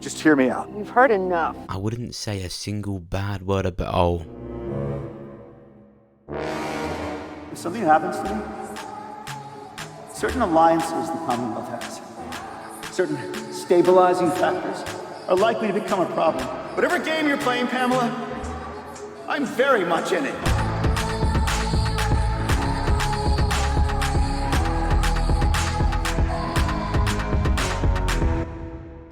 Just hear me out. We've heard enough. I wouldn't say a single bad word about. Oh. If something happens to me, certain alliances the Commonwealth has, certain stabilizing factors, are likely to become a problem. Whatever game you're playing, Pamela, I'm very much in it.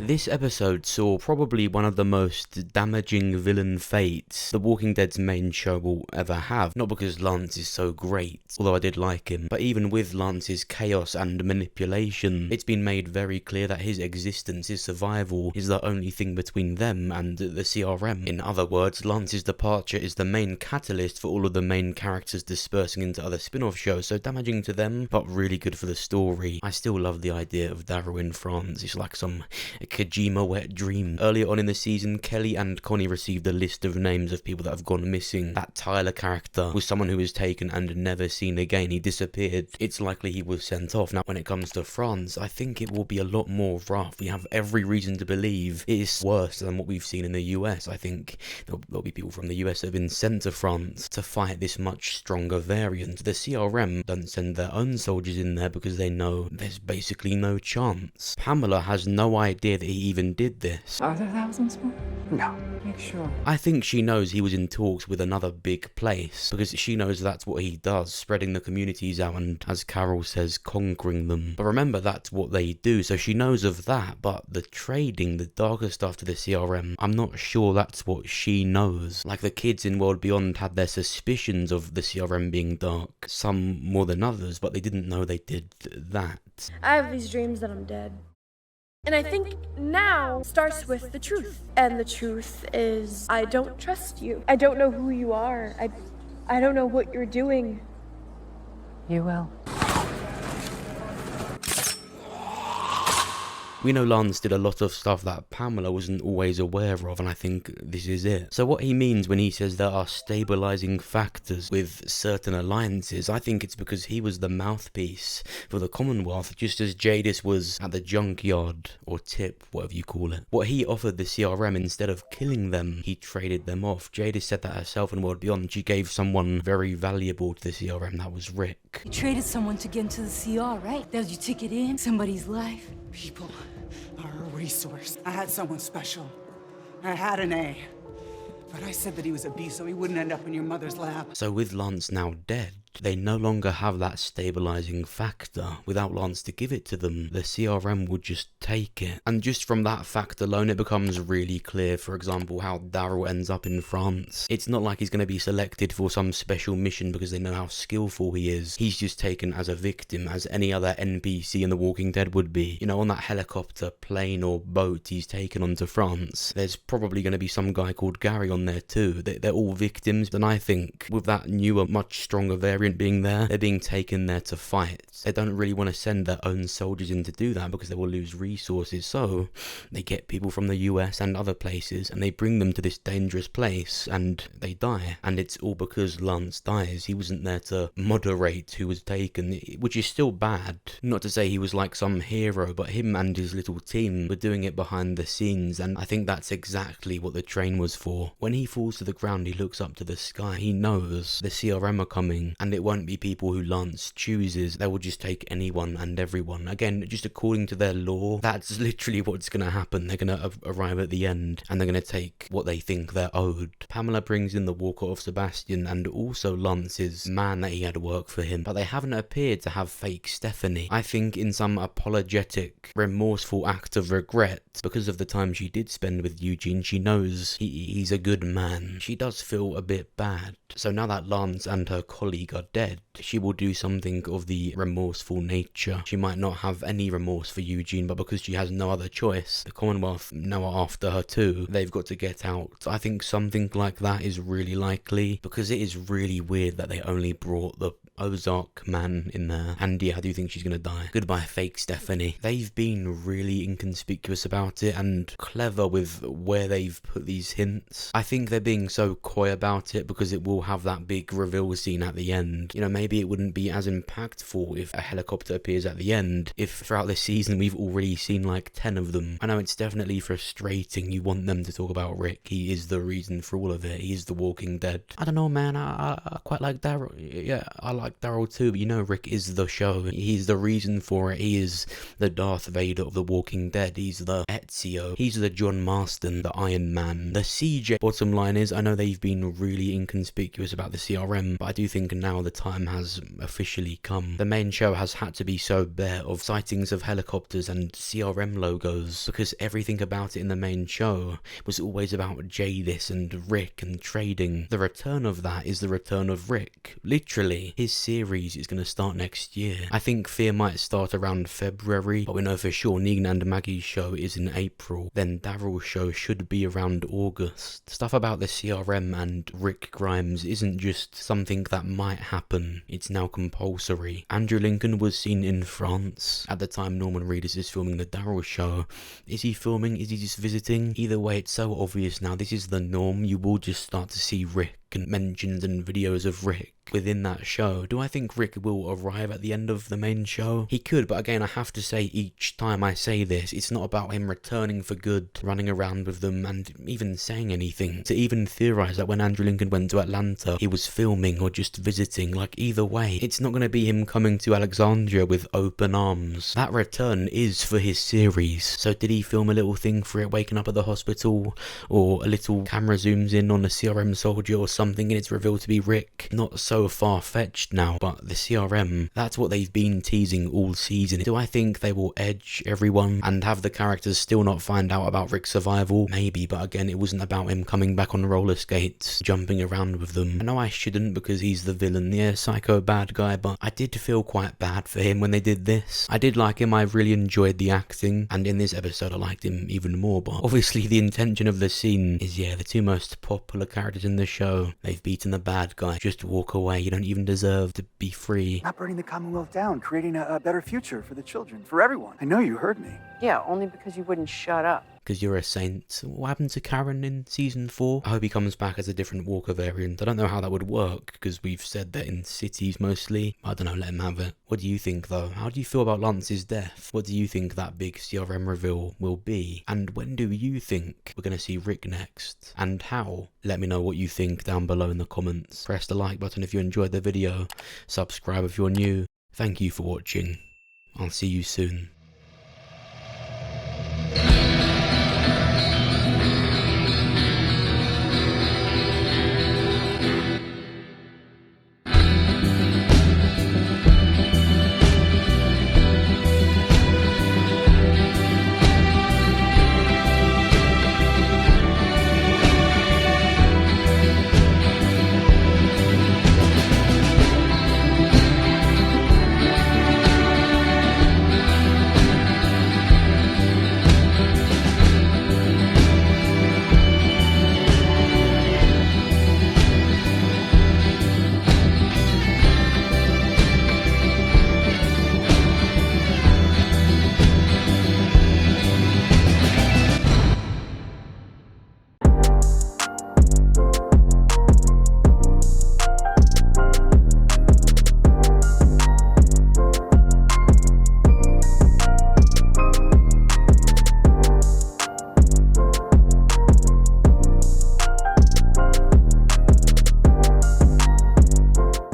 This episode saw probably one of the most damaging villain fates The Walking Dead's main show will ever have. Not because Lance is so great, although I did like him, but even with Lance's chaos and manipulation, it's been made very clear that his existence, his survival, is the only thing between them and the CRM. In other words, Lance's departure is the main catalyst for all of the main characters dispersing into other spin-off shows, so damaging to them, but really good for the story. I still love the idea of Daryl in France. It's like some Kojima wet dream. Earlier on in the season, Kelly and Connie received a list of names of people that have gone missing. That Tyler character was someone who was taken and never seen again. He disappeared. It's likely he was sent off. Now, when it comes to France, I think it will be a lot more rough. We have every reason to believe it is worse than what we've seen in the US. I think there'll be people from the US that have been sent to France to fight this much stronger variant. The CRM don't send their own soldiers in there because they know there's basically no chance. Pamela has no idea that he even did this. Are there thousands more? No. Make sure. I think she knows he was in talks with another big place, because she knows that's what he does, spreading the communities out and, as Carol says, conquering them. But remember, that's what they do, so she knows of that, but the trading, the darker stuff to the CRM, I'm not sure that's what she knows. Like the kids in World Beyond had their suspicions of the CRM being dark, some more than others, but they didn't know they did that. I have these dreams that I'm dead. And I think now starts with the truth. And the truth is, I don't trust you. I don't know who you are. I don't know what you're doing. You will. We know Lance did a lot of stuff that Pamela wasn't always aware of, and I think this is it. So what he means when he says there are stabilizing factors with certain alliances, I think it's because he was the mouthpiece for the Commonwealth, just as Jadis was at the junkyard, or tip, whatever you call it. What he offered the CRM, instead of killing them, he traded them off. Jadis said that herself in World Beyond. She gave someone very valuable to the CRM, that was Rick. You traded someone to get into the CR, right? That was your ticket in, somebody's life. People are a resource. I had someone special. I had an A. But I said that he was a B so he wouldn't end up in your mother's lab. So with Lance now dead, they no longer have that stabilizing factor. Without Lance to give it to them, the CRM would just take it. And just from that fact alone, it becomes really clear, for example, how Daryl ends up in France. It's not like he's going to be selected for some special mission because they know how skillful he is. He's just taken as a victim, as any other NPC in The Walking Dead would be. You know, on that helicopter, plane or boat he's taken onto France, there's probably going to be some guy called Gary on there too. They're all victims, and I think with that newer, much stronger variant being there, they're being taken there to fight. They don't really want to send their own soldiers in to do that because they will lose resources, so they get people from the US and other places and they bring them to this dangerous place and they die. And it's all because Lance dies. He wasn't there to moderate who was taken, which is still bad. Not to say he was like some hero, but him and his little team were doing it behind the scenes, and I think that's exactly what the train was for. When he falls to the ground, he looks up to the sky. He knows the CRM are coming, and it won't be people who Lance chooses. They will just take anyone and everyone. Again, just according to their law, that's literally what's going to happen. They're going to arrive at the end, and they're going to take what they think they're owed. Pamela brings in the walker of Sebastian, and also Lance's man that he had work for him, but they haven't appeared to have fake Stephanie. I think in some apologetic, remorseful act of regret, because of the time she did spend with Eugene, she knows he's a good man. She does feel a bit bad. So now that Lance and her colleague are dead, she will do something of the remorseful nature. She might not have any remorse for Eugene, but because she has no other choice, the Commonwealth now are after her too. They've got to get out. I think something like that is really likely, because it is really weird that they only brought the Ozark man in there. And yeah, I do think she's gonna die. Goodbye, fake Stephanie. They've been really inconspicuous about it and clever with where they've put these hints. I think they're being so coy about it because it will have that big reveal scene at the end. You know, maybe it wouldn't be as impactful if a helicopter appears at the end, if throughout this season we've already seen like 10 of them. I know it's definitely frustrating. You want them to talk about Rick. He is the reason for all of it. He is the Walking Dead. I don't know, man. I quite like Daryl. Yeah, I like Daryl too, but you know, Rick is the show. He's the reason for it. He is the Darth Vader of the Walking Dead. He's the Ezio. He's the John Marston, the Iron Man, the CJ. Bottom line is, I know they've been really inconspicuous about the CRM, but I do think now the time has officially come. The main show has had to be so bare of sightings of helicopters and CRM logos because everything about it in the main show was always about Jadis and Rick and trading. The return of that is the return of Rick. Literally, his series is going to start next year. I think Fear might start around February, but we know for sure Negan and Maggie's show is in April. Then Daryl's show should be around August. Stuff about the CRM and Rick Grimes isn't just something that might happen, it's now compulsory. Andrew Lincoln was seen in France at the time Norman Reedus is filming the Daryl show. Is he filming? Is he just visiting? Either way, it's so obvious now. This is the norm. You will just start to see Rick and mentions and videos of Rick within that show. Do I think Rick will arrive at the end of the main show? He could, but again, I have to say each time I say this, it's not about him returning for good, running around with them and even saying anything. To even theorize that when Andrew Lincoln went to Atlanta, he was filming or just visiting, like either way, it's not going to be him coming to Alexandria with open arms. That return is for his series. So did he film a little thing for it waking up at the hospital, or a little camera zooms in on a CRM soldier or something and it's revealed to be Rick? Not so far-fetched now, but the CRM, that's what they've been teasing all season. Do I think they will edge everyone and have the characters still not find out about Rick's survival? Maybe, but again, it wasn't about him coming back on roller skates, jumping around with them. I know I shouldn't because he's the villain, the psycho bad guy, but I did feel quite bad for him when they did this. I did like him, I really enjoyed the acting, and in this episode I liked him even more, but obviously the intention of the scene is, yeah, the two most popular characters in the show, they've beaten the bad guy, just walk away, you don't even deserve to be free. Not burning the Commonwealth down, creating a better future for the children, for everyone. I know you heard me. Yeah, only because you wouldn't shut up. Because you're a saint. What happened to Karen in season 4? I hope he comes back as a different Walker variant. I don't know how that would work, because we've said that in cities mostly. I don't know, let him have it. What do you think though? How do you feel about Lance's death? What do you think that big CRM reveal will be? And when do you think we're going to see Rick next? And how? Let me know what you think down below in the comments. Press the like button if you enjoyed the video. Subscribe if you're new. Thank you for watching. I'll see you soon.